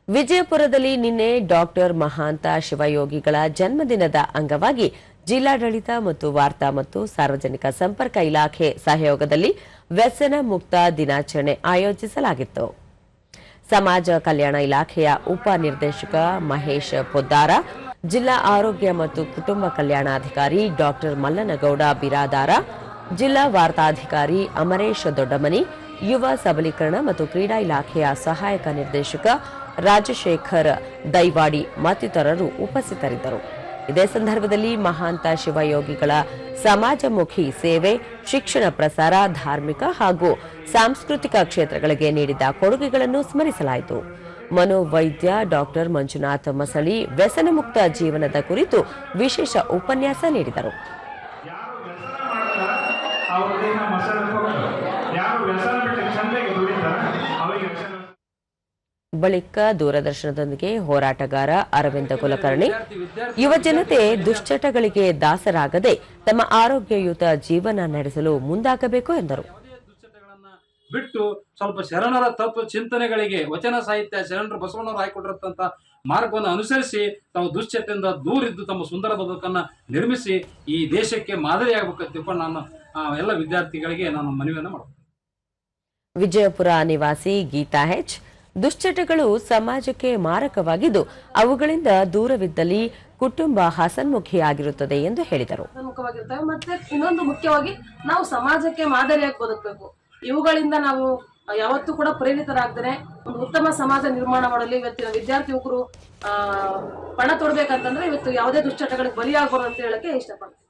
ವಿಜಯಪುರದಲ್ಲಿ ನಿನ್ನೆ ಡಾಕ್ಟರ್ ಮಹಾಂತ ಶಿವಯೋಗಿಗಳ ಜನ್ಮದಿನದ ಅಂಗವಾಗಿ ಜಿಲ್ಲಾಡಳಿತ ಮತ್ತು ವಾರ್ತಾ ಮತ್ತು ಸಾರ್ವಜನಿಕ ಸಂಪರ್ಕ ಇಲಾಖೆ ಸಹಯೋಗದಲ್ಲಿ ವ್ಯಸನ ಮುಕ್ತ ದಿನಾಚರಣೆ ಆಯೋಜಿಸಲಾಗಿತ್ತು. ಸಮಾಜ ಕಲ್ಯಾಣ ಇಲಾಖೆಯ ಉಪ ನಿರ್ದೇಶಕ ಮಹೇಶ್ ಪೊದ್ದಾರ, ಜಿಲ್ಲಾ ಆರೋಗ್ಯ ಮತ್ತು ಕುಟುಂಬ ಕಲ್ಯಾಣಾಧಿಕಾರಿ ಡಾಕ್ಟರ್ ಮಲ್ಲನಗೌಡ ಬಿರಾದಾರ, ಜಿಲ್ಲಾ ವಾರ್ತಾಧಿಕಾರಿ ಅಮರೇಶ್ ದೊಡ್ಡಮನಿ, ಯುವ ಸಬಲೀಕರಣ ಮತ್ತು ಕ್ರೀಡಾ ಇಲಾಖೆಯ ಸಹಾಯಕ ನಿರ್ದೇಶಕ ರಾಜಶೇಖರ್ ದೈವಾಡಿ ಮತ್ತಿತರರು ಉಪಸ್ಥಿತರಿದ್ದರು. ಇದೇ ಸಂದರ್ಭದಲ್ಲಿ ಮಹಾಂತ ಶಿವಯೋಗಿಗಳ ಸಮಾಜಮುಖಿ ಸೇವೆ, ಶಿಕ್ಷಣ ಪ್ರಸಾರ, ಧಾರ್ಮಿಕ ಹಾಗೂ ಸಾಂಸ್ಕೃತಿಕ ಕ್ಷೇತ್ರಗಳಿಗೆ ನೀಡಿದ ಕೊಡುಗೆಗಳನ್ನು ಸ್ಮರಿಸಲಾಯಿತು. ಮನೋವೈದ್ಯ ಡಾಕ್ಟರ್ ಮಂಜುನಾಥ್ ಮಸಳಿ ವ್ಯಸನ ಮುಕ್ತ ಜೀವನದ ಕುರಿತು ವಿಶೇಷ ಉಪನ್ಯಾಸ ನೀಡಿದರು. ಬಳಿಕ ದೂರದರ್ಶನದೊಂದಿಗೆ ಹೋರಾಟಗಾರ ಅರವಿಂದ ಕುಲಕರ್ಣಿ, ಯುವ ಜನತೆ ದುಶ್ಚಟಗಳಿಗೆ ದಾಸರಾಗದೆ ತಮ್ಮ ಆರೋಗ್ಯಯುತ ಜೀವನ ನಡೆಸಲು ಮುಂದಾಗಬೇಕು ಎಂದರು. ಬಿಟ್ಟು ಸ್ವಲ್ಪ ಶರಣರ ತತ್ವ ಚಿಂತನೆಗಳಿಗೆ, ವಚನ ಸಾಹಿತ್ಯ, ಶರಣರು ಬಸವಣ್ಣವರು ಹಾಕಿಕೊಟ್ಟಿರತಂತ ಮಾರ್ಗವನ್ನು ಅನುಸರಿಸಿ ತಾವು ದುಶ್ಚಟದಿಂದ ದೂರಿದ್ದು ತಮ್ಮ ಸುಂದರ ಬದುಕನ್ನ ನಿರ್ಮಿಸಿ ಈ ದೇಶಕ್ಕೆ ಮಾದರಿಯಾಗಬೇಕಂತ ತಿಳ್ಕೊಂಡು ನಾನು ಎಲ್ಲ ವಿದ್ಯಾರ್ಥಿಗಳಿಗೆ ನಾನು ಮನವಿಯನ್ನು ಮಾಡುತ್ತೇನೆ. ವಿಜಯಪುರ ನಿವಾಸಿ ಗೀತಾ ಹೆಚ್, ದುಶ್ಚಟಗಳು ಸಮಾಜಕ್ಕೆ ಮಾರಕವಾಗಿದ್ದು ಅವುಗಳಿಂದ ದೂರವಿದ್ದಲ್ಲಿ ಕುಟುಂಬ ಹಸನ್ಮುಖಿಯಾಗಿರುತ್ತದೆ ಎಂದು ಹೇಳಿದರು. ಮತ್ತೆ ಇನ್ನೊಂದು ಮುಖ್ಯವಾಗಿ ನಾವು ಸಮಾಜಕ್ಕೆ ಮಾದರಿಯಾಗಿ ಬದುಕಬೇಕು. ಇವುಗಳಿಂದ ನಾವು ಯಾವತ್ತೂ ಕೂಡ ಪ್ರೇರಿತರಾಗದೇ ಒಂದು ಉತ್ತಮ ಸಮಾಜ ನಿರ್ಮಾಣ ಮಾಡಲು ಇವತ್ತಿನ ವಿದ್ಯಾರ್ಥಿ ಯುವಕರು ಪಣ ತೊಡಬೇಕಂತಂದ್ರೆ ಇವತ್ತು ಯಾವುದೇ ದುಶ್ಚಟಗಳಿಗೆ ಬಲಿಯಾಗಬಾರದು ಅಂತ ಹೇಳಕ್ಕೆ ಇಷ್ಟಪಡ್ತೀನಿ.